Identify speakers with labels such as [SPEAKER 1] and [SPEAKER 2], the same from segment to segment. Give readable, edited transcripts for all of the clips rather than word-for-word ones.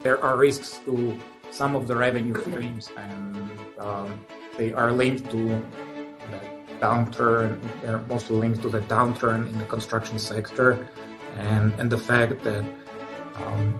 [SPEAKER 1] there are risks to some of the revenue streams, and they are linked to the downturn. They're mostly linked to the downturn in the construction sector, and the fact that,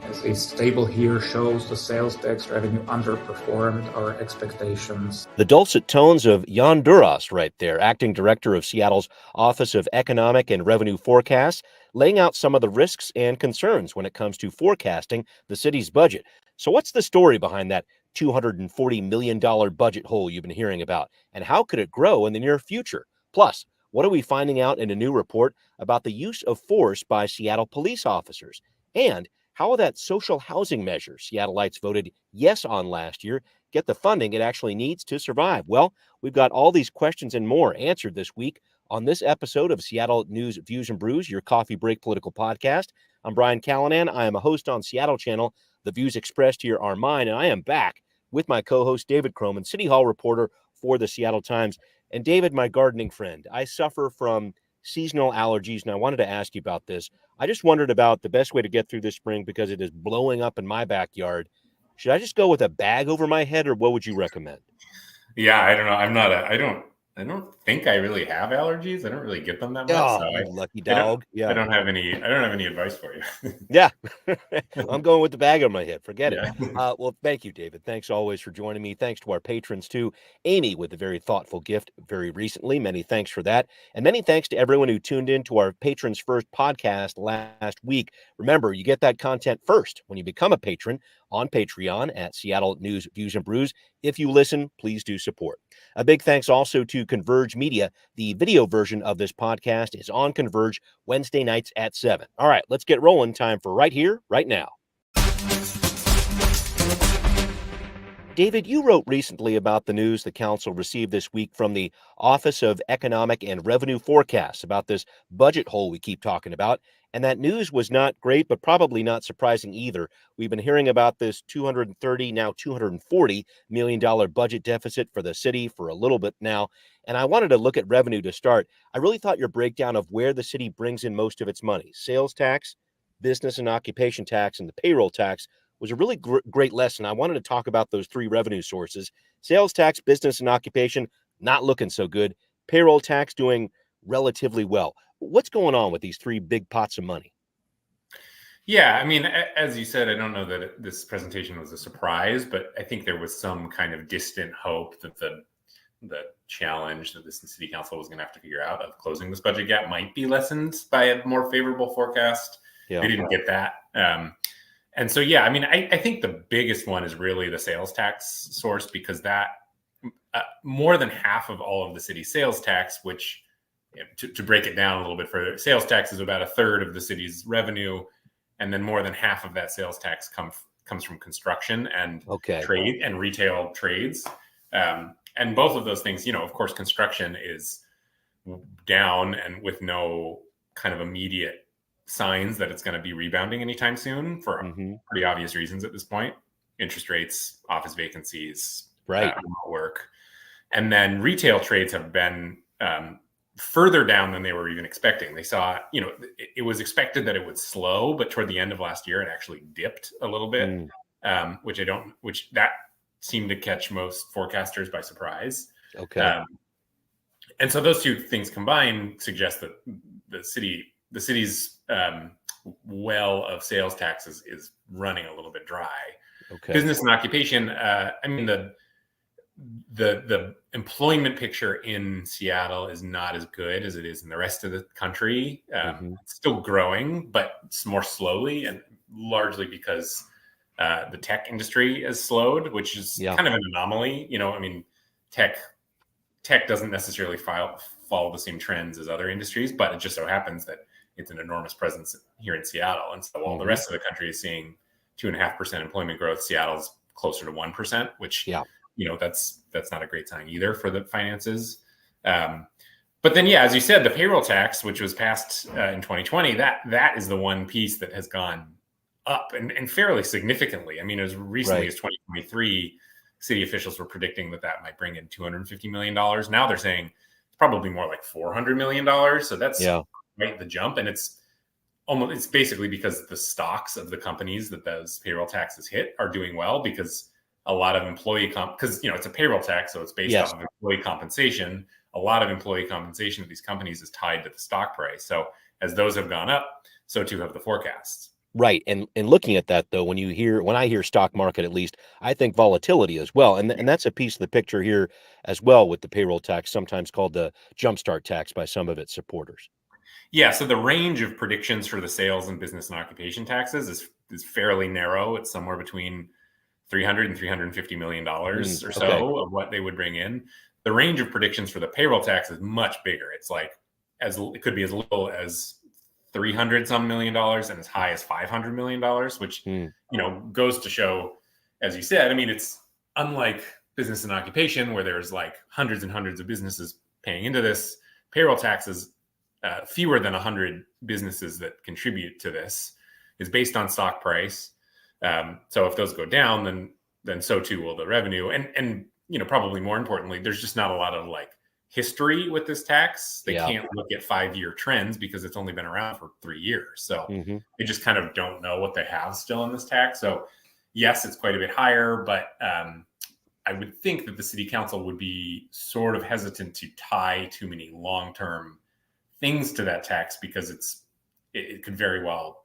[SPEAKER 1] as this table here shows, the sales tax revenue underperformed our expectations.
[SPEAKER 2] The dulcet tones of Jan Duras right there, acting director of Seattle's Office of Economic and Revenue Forecasts, laying out some of the risks and concerns when it comes to forecasting the city's budget. So what's the story behind that $240 million budget hole you've been hearing about, and how could it grow in the near future? Plus, what are we finding out in a new report about the use of force by Seattle police officers? And how will that social housing measure Seattleites voted yes on last year get the funding it actually needs to survive? Well, we've got all these questions and more answered this week on this episode of Seattle News Views and Brews, your coffee break political podcast. I'm Brian Callanan. I am a host on Seattle Channel. The views expressed here are mine, and I am back with my co-host David Croman, City Hall reporter for the Seattle Times. And David, my gardening friend, I suffer from seasonal allergies, and I wanted to ask you about this. I just wondered about the best way to get through this spring because it is blowing up in my backyard. Should I just go with a bag over my head, or what would you recommend?
[SPEAKER 3] Yeah, I don't know. I don't think I really have allergies. I don't really get them that much.
[SPEAKER 2] Oh, so lucky dog.
[SPEAKER 3] I don't have any advice for you.
[SPEAKER 2] Yeah. I'm going with the bag on my head. Forget it. Well, thank you, David. Thanks always for joining me. Thanks to our patrons too. Amy with a very thoughtful gift very recently. Many thanks for that. And many thanks to everyone who tuned in to our Patrons First podcast last week. Remember, you get that content first when you become a patron on Patreon at Seattle News Views and Brews. If you listen, please do support. A big thanks also to Converge Media. The video version of this podcast is on Converge Wednesday nights at 7. All right, let's get rolling. Time for Right Here, Right Now. David, you wrote recently about the news the council received this week from the Office of Economic and Revenue Forecasts about this budget hole we keep talking about. And that news was not great, but probably not surprising either. We've been hearing about this $230, now $240 million budget deficit for the city for a little bit now. And I wanted to look at revenue to start. I really thought your breakdown of where the city brings in most of its money, sales tax, business and occupation tax, and the payroll tax, was a really great lesson. I wanted to talk about those three revenue sources. Sales tax, business and occupation, not looking so good. Payroll tax doing relatively well. What's going on with these three big pots of money?
[SPEAKER 3] Yeah, I mean, as you said, I don't know that this presentation was a surprise, but I think there was some kind of distant hope that the challenge that the city council was going to have to figure out of closing this budget gap might be lessened by a more favorable forecast. Yeah. They didn't get that. And so, yeah, I mean, I think the biggest one is really the sales tax source, because that more than half of all of the city's sales tax, which to break it down a little bit further, sales tax is about a third of the city's revenue. And then more than half of that sales tax comes from construction and trade and retail trades. And both of those things, of course, construction is down and with no kind of immediate signs that it's going to be rebounding anytime soon for pretty obvious reasons at this point. Interest rates, office vacancies, remote work. And then retail trades have been further down than they were even expecting. They saw, it was expected that it would slow, but toward the end of last year, it actually dipped a little bit, which that seemed to catch most forecasters by surprise. And so those two things combined suggest that the city's well of sales taxes is running a little bit dry. Business and occupation, I mean, the employment picture in Seattle is not as good as it is in the rest of the country. It's still growing, but it's more slowly, and largely because the tech industry has slowed, which is kind of an anomaly. I mean, tech doesn't necessarily follow the same trends as other industries, but it just so happens that it's an enormous presence here in Seattle. And so while the rest of the country is seeing 2.5% employment growth, Seattle's closer to 1%, which, that's not a great sign either for the finances. But then, as you said, the payroll tax, which was passed in 2020, that is the one piece that has gone up and fairly significantly. I mean, as recently as 2023, city officials were predicting that might bring in $250 million. Now they're saying it's probably more like $400 million. So that's quite the jump. And it's it's basically because the stocks of the companies that those payroll taxes hit are doing well, because a lot of employee because it's a payroll tax, so it's based off of employee compensation. A lot of employee compensation of these companies is tied to the stock price. So as those have gone up, so too have the forecasts.
[SPEAKER 2] Right. And looking at that, though, when I hear stock market, at least, I think volatility as well. And that's a piece of the picture here as well with the payroll tax, sometimes called the jumpstart tax by some of its supporters.
[SPEAKER 3] Yeah. So the range of predictions for the sales and business and occupation taxes is fairly narrow. It's somewhere between $300 and $350 million or so of what they would bring in. The range of predictions for the payroll tax is much bigger. It's like it could be as little as $300 some million and as high as $500 million, which goes to show, as you said, I mean, it's unlike business and occupation where there's like hundreds and hundreds of businesses paying into this. Payroll taxes, fewer than 100 businesses that contribute to this, is based on stock price. So if those go down, then so too will the revenue. And probably more importantly, there's just not a lot of like history with this tax. They can't look at 5-year trends because it's only been around for 3 years. So they just kind of don't know what they have still in this tax. So yes, it's quite a bit higher, but I would think that the city council would be sort of hesitant to tie too many long-term things to that tax, because it could very well,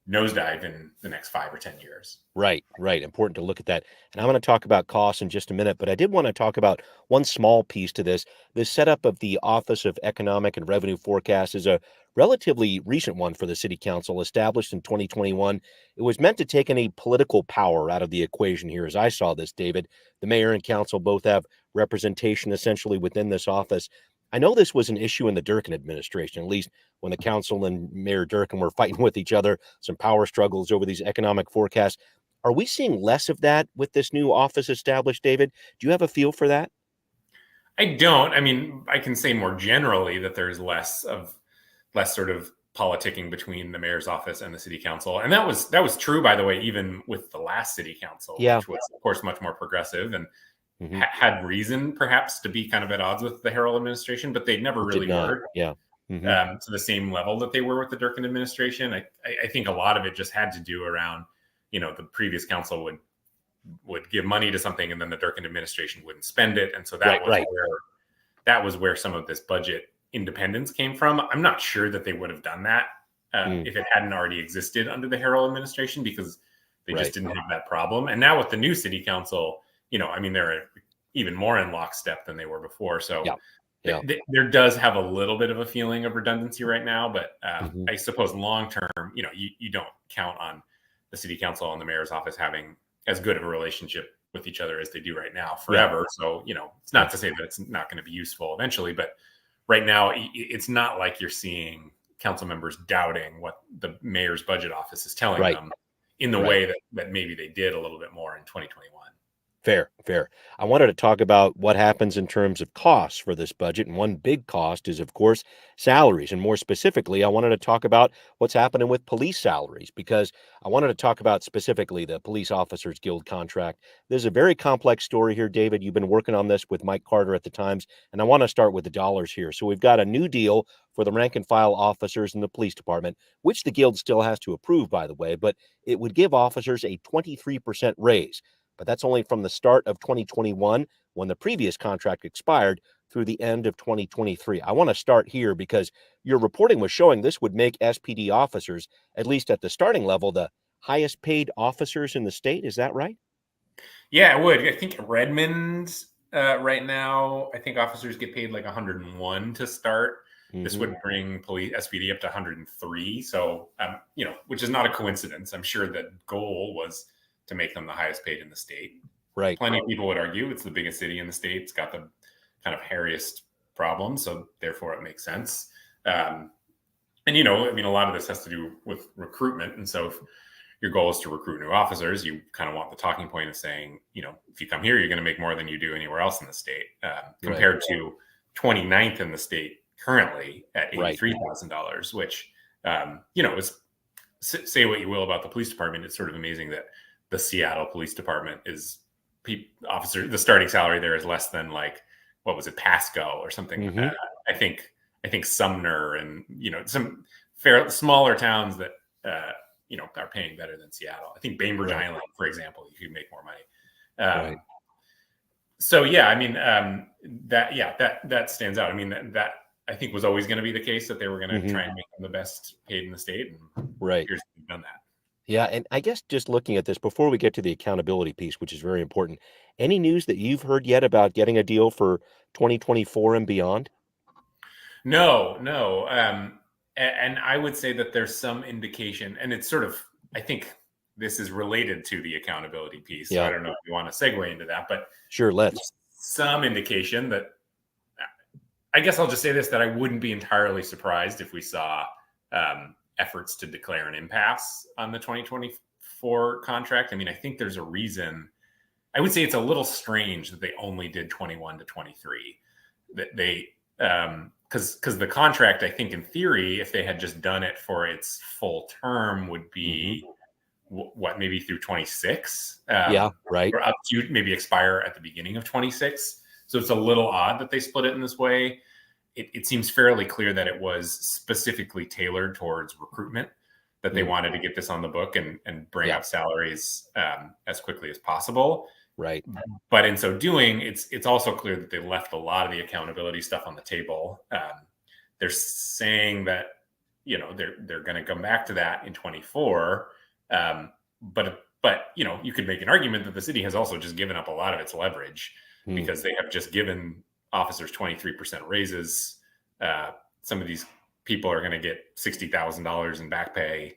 [SPEAKER 3] nosedive in the next 5 or 10 years.
[SPEAKER 2] Right. Important to look at that. And I'm going to talk about costs in just a minute, but I did want to talk about one small piece to this. The setup of the Office of Economic and Revenue Forecast is a relatively recent one for the city council, established in 2021. It was meant to take any political power out of the equation here, as I saw this, David. The mayor and council both have representation essentially within this office. I know this was an issue in the Durkin administration, at least when the council and Mayor Durkin were fighting with each other, some power struggles over these economic forecasts. Are we seeing less of that with this new office established, David? Do you have a feel for that?
[SPEAKER 3] I don't. I mean, I can say more generally that there's less sort of politicking between the mayor's office and the city council. And that was true, by the way, even with the last city council, which was, of course, much more progressive and had reason perhaps to be kind of at odds with the Harrell administration, but they never really were to the same level that they were with the Durkin administration. I think a lot of it just had to do around, the previous council would give money to something and then the Durkin administration wouldn't spend it. And so that was where some of this budget independence came from. I'm not sure that they would have done that if it hadn't already existed under the Harrell administration, because they just didn't have that problem. And now with the new city council, they're even more in lockstep than they were before. So there does have a little bit of a feeling of redundancy right now, but I suppose long-term, you don't count on the city council and the mayor's office having as good of a relationship with each other as they do right now forever. So, it's not to say that it's not going to be useful eventually, but right now it's not like you're seeing council members doubting what the mayor's budget office is telling them in the way that maybe they did a little bit more in 2021.
[SPEAKER 2] Fair. I wanted to talk about what happens in terms of costs for this budget. And one big cost is, of course, salaries. And more specifically, I wanted to talk about what's happening with police salaries, because I wanted to talk about specifically the Police Officers Guild contract. There's a very complex story here, David. You've been working on this with Mike Carter at the Times, and I want to start with the dollars here. So we've got a new deal for the rank and file officers in the police department, which the Guild still has to approve, by the way, but it would give officers a 23% raise. But that's only from the start of 2021, when the previous contract expired, through the end of 2023. I want to start here because your reporting was showing this would make SPD officers, at least at the starting level, the highest paid officers in the state. Is that right?
[SPEAKER 3] Yeah, it would. I think Redmond right now, I think officers get paid like 101 to start. This would bring police SPD up to 103. So, which is not a coincidence. I'm sure that goal was to make them the highest paid in the state.
[SPEAKER 2] Right.
[SPEAKER 3] Plenty of people would argue it's the biggest city in the state. It's got the kind of hairiest problems, so therefore it makes sense. A lot of this has to do with recruitment. And so if your goal is to recruit new officers, you kind of want the talking point of saying, if you come here, you're going to make more than you do anywhere else in the state, compared to 29th in the state currently at $83,000, which, is, say what you will about the police department. It's sort of amazing that the Seattle Police Department is the starting salary there is less than what was it, Pasco or something. I think Sumner and some smaller towns that are paying better than Seattle. I think Bainbridge Island, for example, you could make more money. So yeah, I mean that stands out. I mean that I think was always going to be the case, that they were going to try and make them the best paid in the state, and here's we've done that.
[SPEAKER 2] Yeah, and I guess just looking at this before we get to the accountability piece, which is very important, any news that you've heard yet about getting a deal for 2024 and beyond?
[SPEAKER 3] No. And I would say that there's some indication, and it's sort of, I think this is related to the accountability piece. So I don't know if you want to segue into that, but
[SPEAKER 2] sure, let's.
[SPEAKER 3] Some indication that, I guess I'll just say this, that I wouldn't be entirely surprised if we saw efforts to declare an impasse on the 2024 contract. I mean, I think there's a reason. I would say it's a little strange that they only did 21 to 23. That they, because the contract, I think in theory, if they had just done it for its full term, would be maybe through 26. Or up to maybe expire at the beginning of 26. So it's a little odd that they split it in this way. It seems fairly clear that it was specifically tailored towards recruitment, that they wanted to get this on the book and bring up salaries as quickly as possible.
[SPEAKER 2] Right.
[SPEAKER 3] But in so doing, it's also clear that they left a lot of the accountability stuff on the table. They're saying that, they're going to come back to that in 24. But you could make an argument that the city has also just given up a lot of its leverage because they have just given officers 23% raises. Some of these people are going to get $60,000 in back pay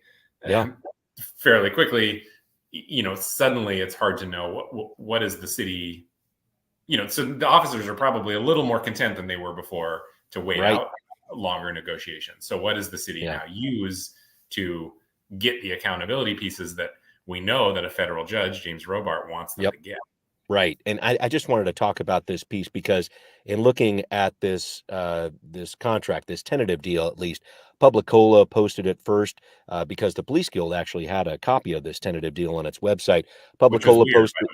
[SPEAKER 3] fairly quickly. Suddenly it's hard to know what is the city, so the officers are probably a little more content than they were before to wait out longer negotiations. So what does the city now use to get the accountability pieces that we know that a federal judge, James Robart, wants them to get?
[SPEAKER 2] Right. And I just wanted to talk about this piece because in looking at this this contract, this tentative deal, at least, Publicola posted it first because the Police Guild actually had a copy of this tentative deal on its website. Publicola posted.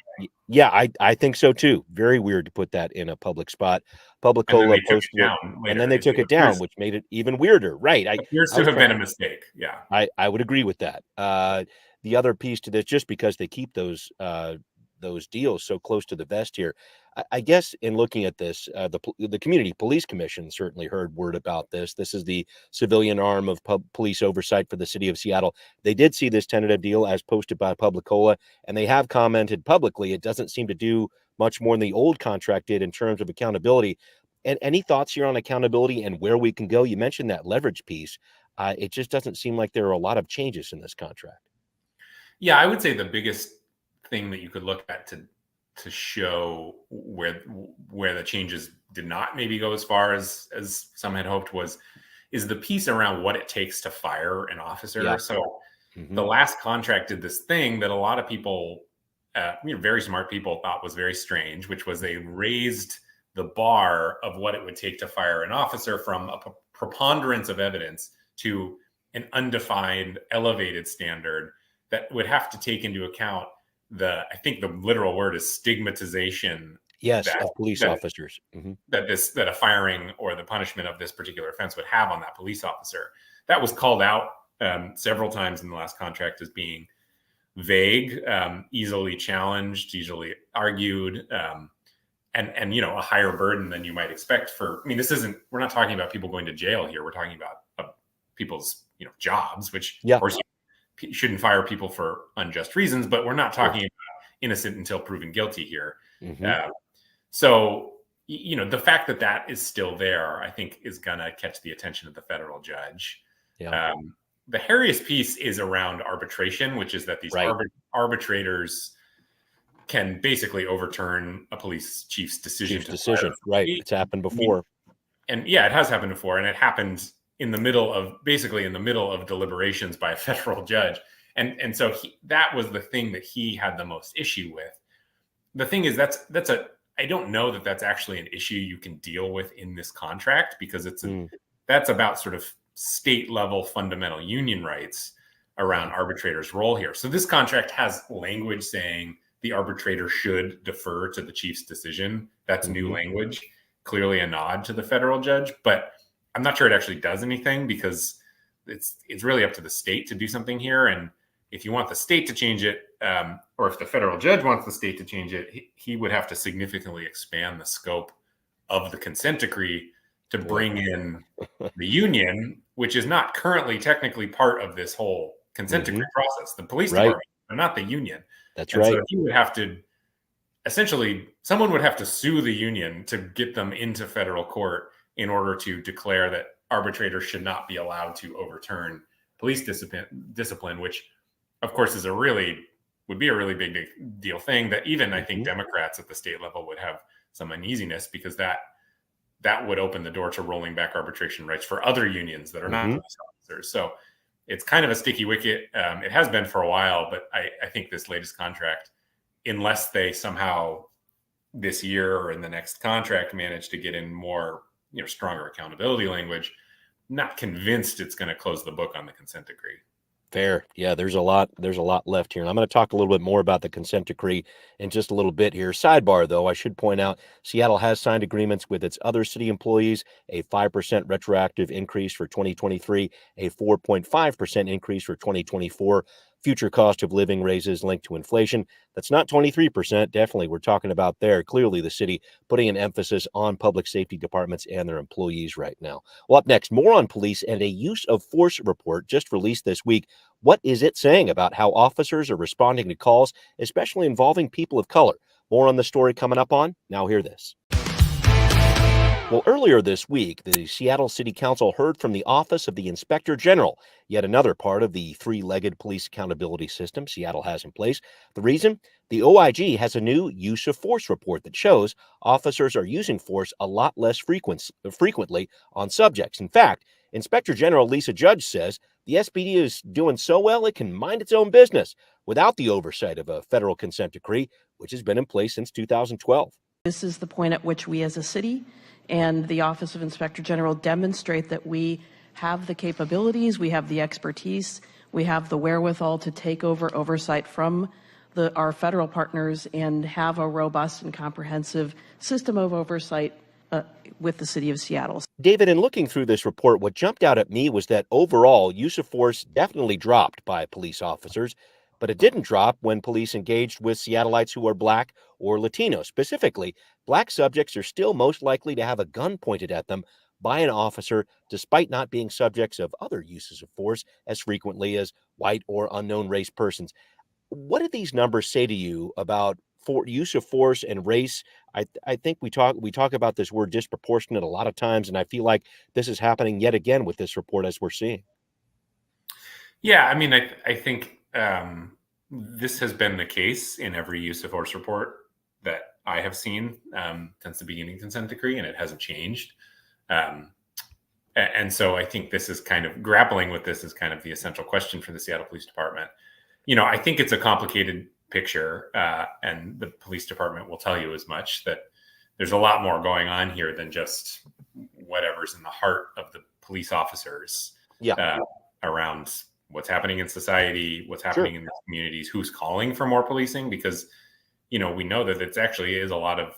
[SPEAKER 2] Yeah, I think so, too. Very weird to put that in a public spot. Publicola posted it, and then they took it down, which made it even weirder. Right.
[SPEAKER 3] It appears to have been a mistake. Yeah.
[SPEAKER 2] I would agree with that. The other piece to this, just because they keep those deals so close to the vest here, I guess in looking at this, the Community Police Commission certainly heard word about this. This is the civilian arm of police oversight for the city of Seattle. They did see this tentative deal as posted by Publicola, and they have commented publicly it doesn't seem to do much more than the old contract did in terms of accountability. And any thoughts here on accountability and where we can go? You mentioned that leverage piece. It just doesn't seem like there are a lot of changes in this contract.
[SPEAKER 3] Yeah, I would say the biggest thing that you could look at to show where the changes did not maybe go as far as some had hoped is the piece around what it takes to fire an officer. So the last contract did this thing that a lot of people, very smart people, thought was very strange, which was they raised the bar of what it would take to fire an officer from a preponderance of evidence to an undefined, elevated standard that would have to take into account I think the literal word is stigmatization.
[SPEAKER 2] Of police officers.
[SPEAKER 3] That a firing or the punishment of this particular offense would have on that police officer. That was called out several times in the last contract as being vague, easily challenged, easily argued, and a higher burden than you might expect we're not talking about people going to jail here. We're talking about people's jobs, which of course you shouldn't fire people for unjust reasons, but we're not talking about innocent until proven guilty here. So, the fact that is still there, I think, is going to catch the attention of the federal judge. The hairiest piece is around arbitration, which is that these arbitrators can basically overturn a police chief's decision.
[SPEAKER 2] It's happened before.
[SPEAKER 3] And it has happened before. And it happened in the middle of deliberations by a federal judge. And so that was the thing that he had the most issue with. The thing is, I don't know that that's actually an issue you can deal with in this contract, because that's about sort of state level fundamental union rights around arbitrators' role here. So this contract has language saying the arbitrator should defer to the chief's decision. That's new language, clearly a nod to the federal judge, but I'm not sure it actually does anything, because it's really up to the state to do something here. And if you want the state to change it, or if the federal judge wants the state to change it, he would have to significantly expand the scope of the consent decree to bring in the union, which is not currently technically part of this whole consent decree process. The police department, but not the union.
[SPEAKER 2] That's
[SPEAKER 3] and
[SPEAKER 2] right.
[SPEAKER 3] So he would have to, essentially, someone would have to sue the union to get them into federal court in order to declare that arbitrators should not be allowed to overturn police discipline, which, of course, would be a really big deal thing that even I think Democrats at the state level would have some uneasiness, because that would open the door to rolling back arbitration rights for other unions that are not police officers. So it's kind of a sticky wicket. It has been for a while, but I think this latest contract, unless they somehow this year or in the next contract manage to get in more, stronger accountability language, not convinced it's going to close the book on the consent decree.
[SPEAKER 2] Fair. Yeah, there's a lot left here. And I'm going to talk a little bit more about the consent decree in just a little bit here. Sidebar, though, I should point out Seattle has signed agreements with its other city employees, a 5% retroactive increase for 2023, a 4.5% increase for 2024. Future cost of living raises linked to inflation. That's not 23%. Definitely, we're talking about there. Clearly, the city putting an emphasis on public safety departments and their employees right now. Well, up next, more on police and a use of force report just released this week. What is it saying about how officers are responding to calls, especially involving people of color? More on the story coming up on Now Hear This. Well, earlier this week, the Seattle City Council heard from the Office of the Inspector General, yet another part of the three-legged police accountability system Seattle has in place. The reason? The OIG has a new use of force report that shows officers are using force a lot less frequently on subjects. In fact, Inspector General Lisa Judge says the SPD is doing so well it can mind its own business without the oversight of a federal consent decree, which has been in place since 2012.
[SPEAKER 4] This is the point at which we as a city and the Office of Inspector General demonstrate that we have the capabilities, we have the expertise, we have the wherewithal to take over oversight from our federal partners and have a robust and comprehensive system of oversight with the city of Seattle.
[SPEAKER 2] David, in looking through this report, what jumped out at me was that overall use of force definitely dropped by police officers, but it didn't drop when police engaged with Seattleites who are Black or Latino. Specifically, Black subjects are still most likely to have a gun pointed at them by an officer, despite not being subjects of other uses of force as frequently as white or unknown race persons. What did these numbers say to you about use of force and race? I think we talk about this word disproportionate a lot of times, and I feel like this is happening yet again with this report as we're seeing.
[SPEAKER 3] Yeah, I mean, I think this has been the case in every use of force report that I have seen since the beginning of the consent decree, and it hasn't changed. And so I think this is kind of grappling with this is kind of the essential question for the Seattle Police Department. I think it's a complicated picture, and the police department will tell you as much, that there's a lot more going on here than just whatever's in the heart of the police officers around what's happening in society, what's happening in the communities, who's calling for more policing, because, we know that it's actually is a lot of,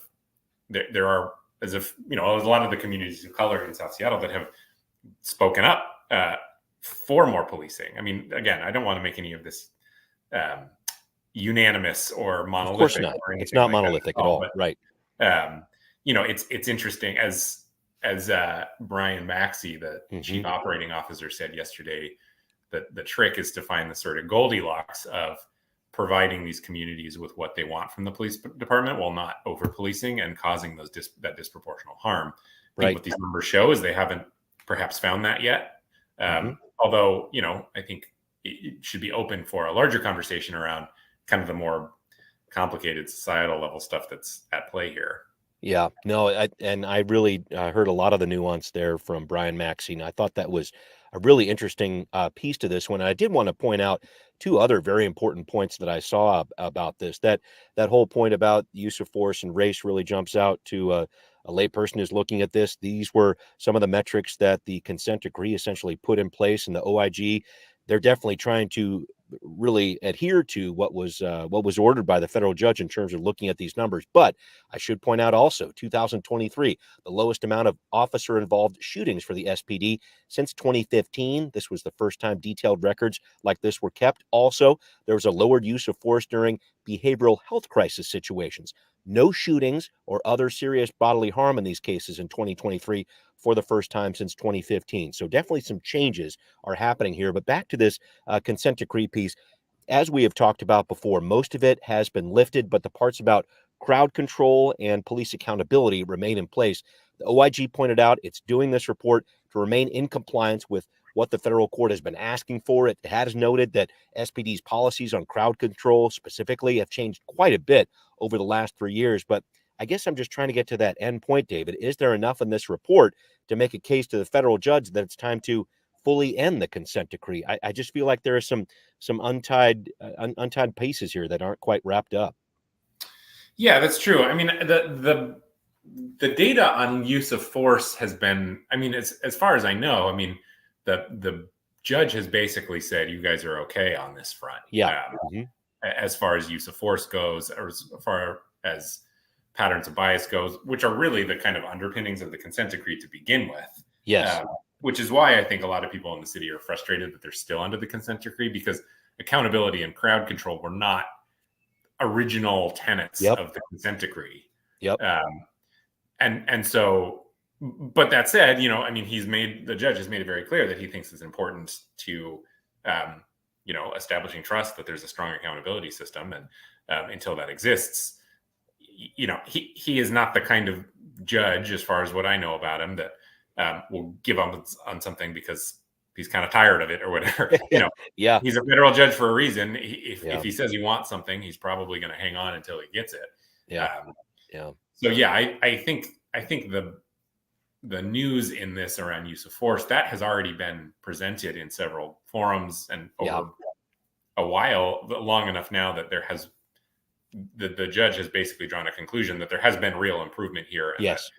[SPEAKER 3] there are, as if, a lot of the communities of color in South Seattle that have spoken up for more policing. I mean, again, I don't want to make any of this unanimous or monolithic.
[SPEAKER 2] Of course not. It's not monolithic at all. But, right.
[SPEAKER 3] It's interesting, as Brian Maxey, the chief operating officer, said yesterday, that the trick is to find the sort of Goldilocks of providing these communities with what they want from the police department while not over policing and causing that disproportional harm. I think what these numbers show is they haven't perhaps found that yet. Although, I think it should be open for a larger conversation around kind of the more complicated societal level stuff that's at play here.
[SPEAKER 2] Yeah, no, I really heard a lot of the nuance there from Brian Maxey, and I thought that was a really interesting piece to this one. And I did want to point out two other very important points that I saw about this. That whole point about use of force and race really jumps out to a layperson who's looking at this. These were some of the metrics that the consent decree essentially put in place, and the OIG, they're definitely trying to really adhere to what was ordered by the federal judge in terms of looking at these numbers. But I should point out also 2023, the lowest amount of officer involved shootings for the SPD since 2015. This was the first time detailed records like this were kept. Also, there was a lowered use of force during behavioral health crisis situations. No shootings or other serious bodily harm in these cases in 2023 for the first time since 2015. So definitely some changes are happening here. But back to this consent decree piece, as we have talked about before, most of it has been lifted, but the parts about crowd control and police accountability remain in place. The OIG pointed out it's doing this report to remain in compliance with what the federal court has been asking for. It has noted that SPD's policies on crowd control specifically have changed quite a bit over the last 3 years. But I guess I'm just trying to get to that end point, David. Is there enough in this report to make a case to the federal judge that it's time to fully end the consent decree? I just feel like there are some untied pieces here that aren't quite wrapped up.
[SPEAKER 3] Yeah, that's true. I mean, the data on use of force has been, I mean, as far as I know, I mean, the judge has basically said, you guys are okay on this front.
[SPEAKER 2] Yeah.
[SPEAKER 3] As far as use of force goes, or as far as patterns of bias goes, which are really the kind of underpinnings of the consent decree to begin with.
[SPEAKER 2] Yes.
[SPEAKER 3] Which is why I think a lot of people in the city are frustrated that they're still under the consent decree, because accountability and crowd control were not original tenets of the consent decree.
[SPEAKER 2] Yep.
[SPEAKER 3] And so, but that said, you know, I mean, the judge has made it very clear that he thinks it's important to, you know, establishing trust that there's a strong accountability system. And until that exists, you know, he is not the kind of judge, as far as what I know about him, that will give up on something because he's kind of tired of it or whatever. You know,
[SPEAKER 2] yeah,
[SPEAKER 3] he's a federal judge for a reason. If he says he wants something, he's probably going to hang on until he gets it.
[SPEAKER 2] Yeah.
[SPEAKER 3] So yeah, I think the news in this around use of force that has already been presented in several forums and over a while, long enough now that there has the judge has basically drawn a conclusion that there has been real improvement here. And
[SPEAKER 2] yes,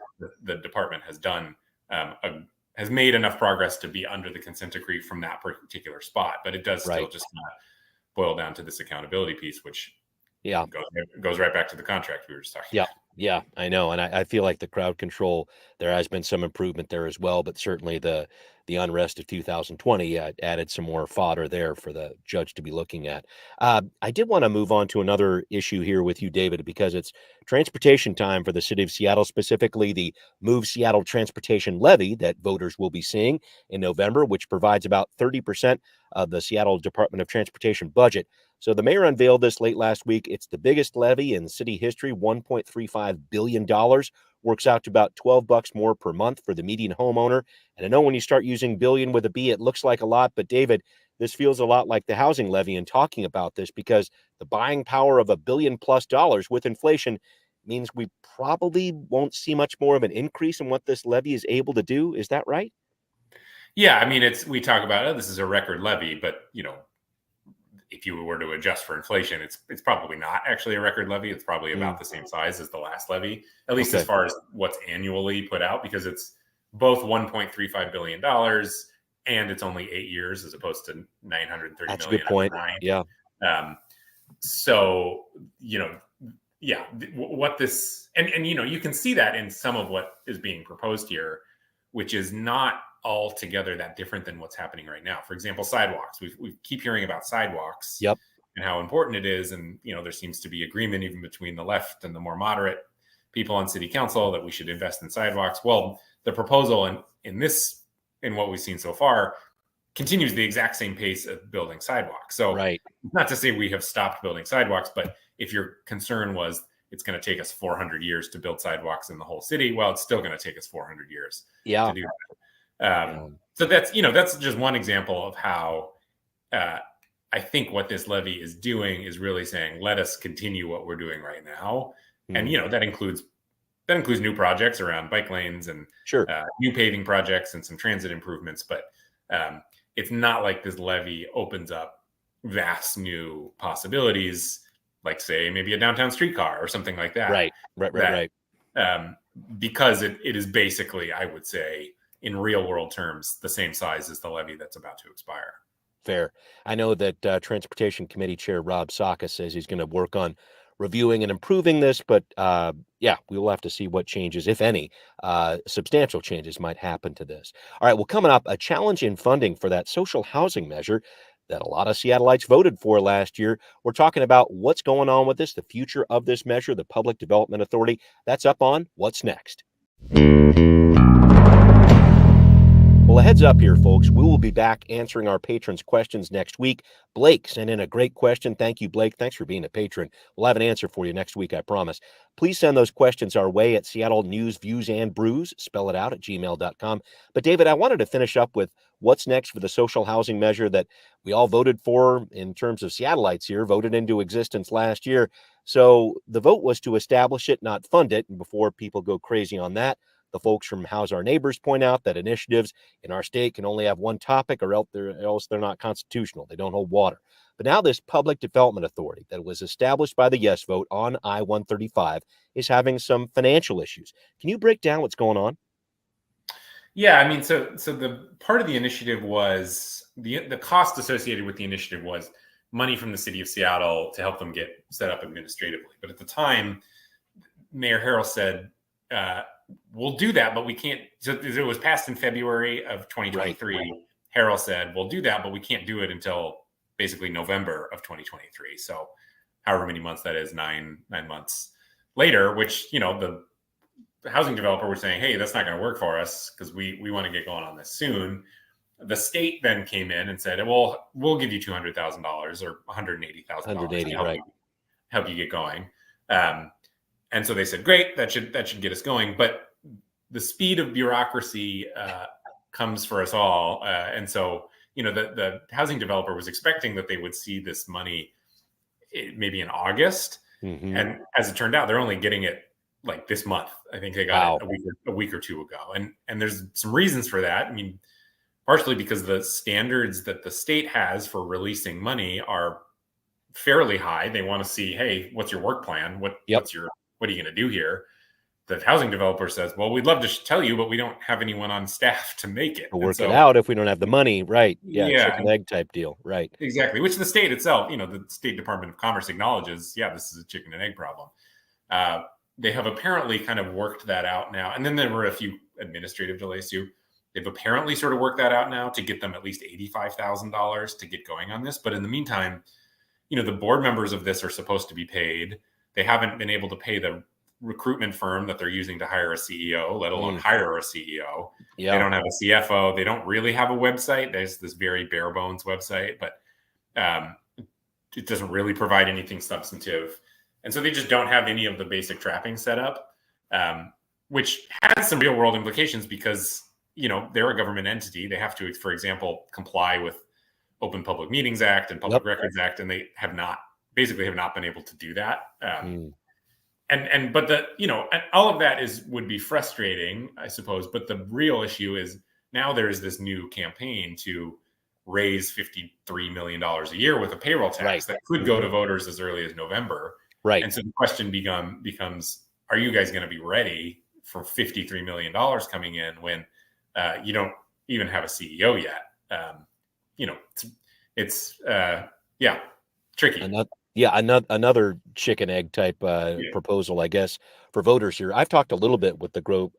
[SPEAKER 3] the department has done has made enough progress to be under the consent decree from that particular spot, but it does still just not boil down to this accountability piece, which goes right back to the contract we were just talking about.
[SPEAKER 2] Yeah, I know. And I feel like the crowd control, there has been some improvement there as well, but certainly the unrest of 2020 added some more fodder there for the judge to be looking at. I did want to move on to another issue here with you, David, because it's transportation time for the city of Seattle, specifically the Move Seattle Transportation Levy that voters will be seeing in November, which provides about 30% of the Seattle Department of Transportation budget. So the mayor unveiled this late last week. It's the biggest levy in city history, $1.35 billion. Works out to about $12 more per month for the median homeowner. And I know when you start using billion with a B, it looks like a lot. But David, this feels a lot like the housing levy in talking about this, because the buying power of $1 billion+ with inflation means we probably won't see much more of an increase in what this levy is able to do. Is that right?
[SPEAKER 3] Yeah, I mean, we talk about, this is a record levy, but you know, if you were to adjust for inflation, it's probably not actually a record levy. It's probably about the same size as the last levy, at least as far as what's annually put out, because it's both $1.35 billion and it's only 8 years as opposed to 930
[SPEAKER 2] That's
[SPEAKER 3] million.
[SPEAKER 2] A good point. Yeah.
[SPEAKER 3] So, you know, yeah, what this, and, you know, you can see that in some of what is being proposed here, which is not altogether that different than what's happening right now. For example, sidewalks. We keep hearing about sidewalks and how important it is. And, you know, there seems to be agreement even between the left and the more moderate people on city council that we should invest in sidewalks. Well, the proposal in what we've seen so far continues the exact same pace of building sidewalks. So not to say we have stopped building sidewalks, but if your concern was it's going to take us 400 years to build sidewalks in the whole city, well, it's still going to take us 400 years to do that. So that's just one example of how I think what this levy is doing is really saying, let us continue what we're doing right now. And, you know, that includes new projects around bike lanes and new paving projects and some transit improvements. But it's not like this levy opens up vast new possibilities, like, say, maybe a downtown streetcar or something like that. Right. Because it is basically, I would say, in real world terms, the same size as the levy that's about to expire.
[SPEAKER 2] Fair. I know that Transportation Committee Chair Rob Saka says he's going to work on reviewing and improving this, but yeah, we will have to see what changes, if any, substantial changes might happen to this. All right, well, coming up, a challenge in funding for that social housing measure that a lot of Seattleites voted for last year. We're talking about what's going on with this, the future of this measure, the Public Development Authority. That's up on What's Next. Well, a heads up here, folks. We will be back answering our patrons' questions next week. Blake sent in a great question. Thank you, Blake. Thanks for being a patron. We'll have an answer for you next week, I promise. Please send those questions our way at Seattle News, Views, and Brews. Spell it out at gmail.com. But, David, I wanted to finish up with what's next for the social housing measure that we all voted for in terms of Seattleites here, voted into existence last year. So the vote was to establish it, not fund it. And before people go crazy on that, the folks from House Our Neighbors point out that initiatives in our state can only have one topic, or else they're not constitutional. They don't hold water. But now this Public Development Authority that was established by the yes vote on I-135 is having some financial issues. Can you break down what's going on?
[SPEAKER 3] Yeah, I mean, so the part of the initiative was the cost associated with the initiative was money from the city of Seattle to help them get set up administratively. But at the time, Mayor Harrell said, we'll do that, but we can't. So it was passed in February of 2023. Right. Harrell said, we'll do that, but we can't do it until basically November of 2023. So however many months that is, nine months later, which, you know, the housing developer was saying, hey, that's not going to work for us because we want to get going on this soon. The state then came in and said, well, we'll give you $200,000 or $180,000 to help you get going. And so they said, great, that should get us going. But the speed of bureaucracy comes for us all. And so, you know, the housing developer was expecting that they would see this money maybe in August. Mm-hmm. And as it turned out, they're only getting it like this month. I think they got it a week or two ago. And there's some reasons for that. I mean, partially because the standards that the state has for releasing money are fairly high. They want to see, hey, what's your work plan? What are you going to do here? The housing developer says, well, we'd love to tell you, but we don't have anyone on staff to make it.
[SPEAKER 2] Work it out if we don't have the money. Right. Yeah. Chicken egg type deal. Right.
[SPEAKER 3] Exactly. Which the state itself, you know, the State Department of Commerce acknowledges, yeah, this is a chicken and egg problem. They have apparently kind of worked that out now. And then there were a few administrative delays too. They've apparently sort of worked that out now to get them at least $85,000 to get going on this. But in the meantime, you know, the board members of this are supposed to be paid. They haven't been able to pay the recruitment firm that they're using to hire a CEO, let alone hire a CEO. Yeah. They don't have a CFO. They don't really have a website. There's this very bare bones website, but it doesn't really provide anything substantive. And so they just don't have any of the basic trappings set up, which has some real world implications because, you know, they're a government entity. They have to, for example, comply with Open Public Meetings Act and Public Records Act, and they have not been able to do that. But all of that would be frustrating, I suppose. But the real issue is now there's this new campaign to raise $53 million a year with a payroll tax that could go to voters as early as November. Right. And so the question becomes, are you guys going to be ready for $53 million coming in when you don't even have a CEO yet? It's tricky.
[SPEAKER 2] Another chicken egg type proposal, I guess, for voters here. I've talked a little bit with the group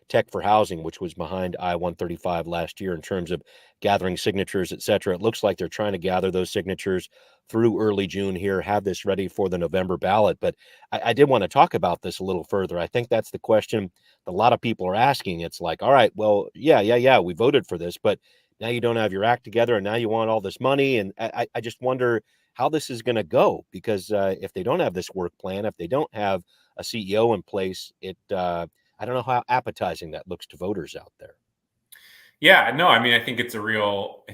[SPEAKER 2] Tech for Housing, which was behind I-135 last year in terms of gathering signatures, et cetera. It looks like they're trying to gather those signatures through early June here, have this ready for the November ballot. But I did want to talk about this a little further. I think that's the question that a lot of people are asking. It's like, all right, well, yeah, we voted for this, but now you don't have your act together and now you want all this money. And I just wonder how this is going to go, because if they don't have this work plan, if they don't have a CEO in place, I don't know how appetizing that looks to voters out there.
[SPEAKER 3] Yeah, no, I mean, I think it's a real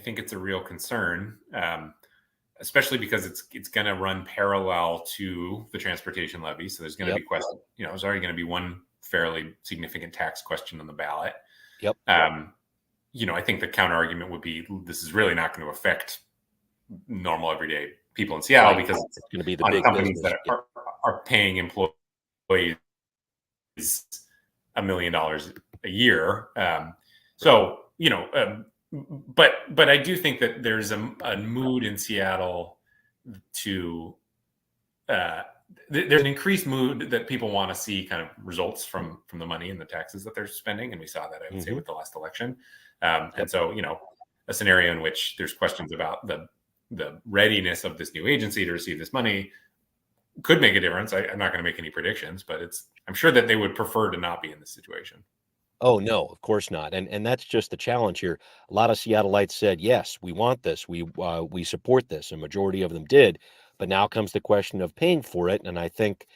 [SPEAKER 3] concern, especially because it's going to run parallel to the transportation levy. So there's going to be questions. You know, there's already going to be one fairly significant tax question on the ballot. Yep. I think the counter argument would be this is really not going to affect normal everyday people in Seattle because it's going to be the big companies that are paying employees $1 million a year. but I do think that there's a mood in Seattle to there's an increased mood that people want to see kind of results from the money and the taxes that they're spending, and we saw that, I would say, with the last election. And so, a scenario in which there's questions about the readiness of this new agency to receive this money could make a difference. I'm not going to make any predictions, but I'm sure that they would prefer to not be in this situation.
[SPEAKER 2] Oh, no, of course not. And that's just the challenge here. A lot of Seattleites said, yes, we want this. We support this. A majority of them did. But now comes the question of paying for it. And I think,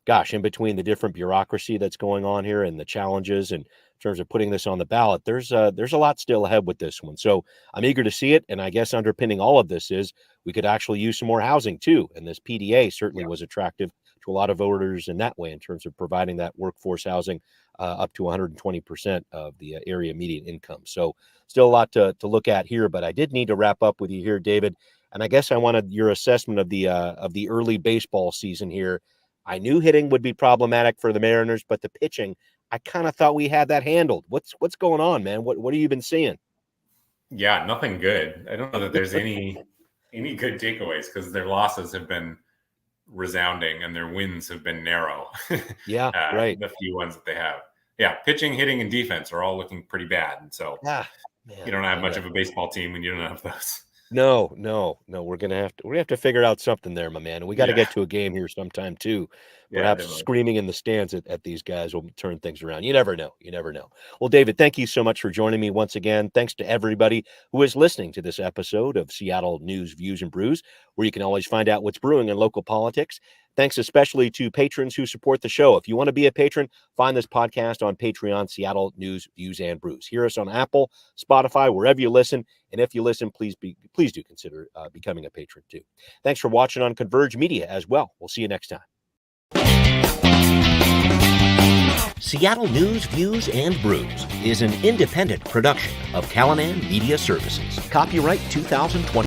[SPEAKER 2] gosh, in between the different bureaucracy that's going on here and the challenges and in terms of putting this on the ballot, there's a lot still ahead with this one. So I'm eager to see it. And I guess underpinning all of this is we could actually use some more housing too. And this PDA certainly was attractive to a lot of voters in that way in terms of providing that workforce housing up to 120% of the area median income. So still a lot to look at here, but I did need to wrap up with you here, David. And I guess I wanted your assessment of the early baseball season here. I knew hitting would be problematic for the Mariners, but the pitching, I kind of thought we had that handled. What's going on, man? What have you been seeing?
[SPEAKER 3] Yeah, nothing good. I don't know that there's any good takeaways because their losses have been resounding and their wins have been narrow.
[SPEAKER 2] Yeah, right.
[SPEAKER 3] The few ones that they have. Yeah, pitching, hitting, and defense are all looking pretty bad. And so you don't have much of a baseball team when you don't have those.
[SPEAKER 2] No. We're gonna have to figure out something there, my man. And we got to get to a game here sometime too. Perhaps screaming in the stands at these guys will turn things around. You never know. Well, David, thank you so much for joining me once again. Thanks to everybody who is listening to this episode of Seattle News, Views, and Brews, where you can always find out what's brewing in local politics. Thanks especially to patrons who support the show. If you want to be a patron, find this podcast on Patreon, Seattle News, Views, and Brews. Hear us on Apple, Spotify, wherever you listen. And if you listen, please do consider becoming a patron too. Thanks for watching on Converge Media as well. We'll see you next time. Seattle News, Views, and Brews is an independent production of Callanan Media Services. Copyright 2020.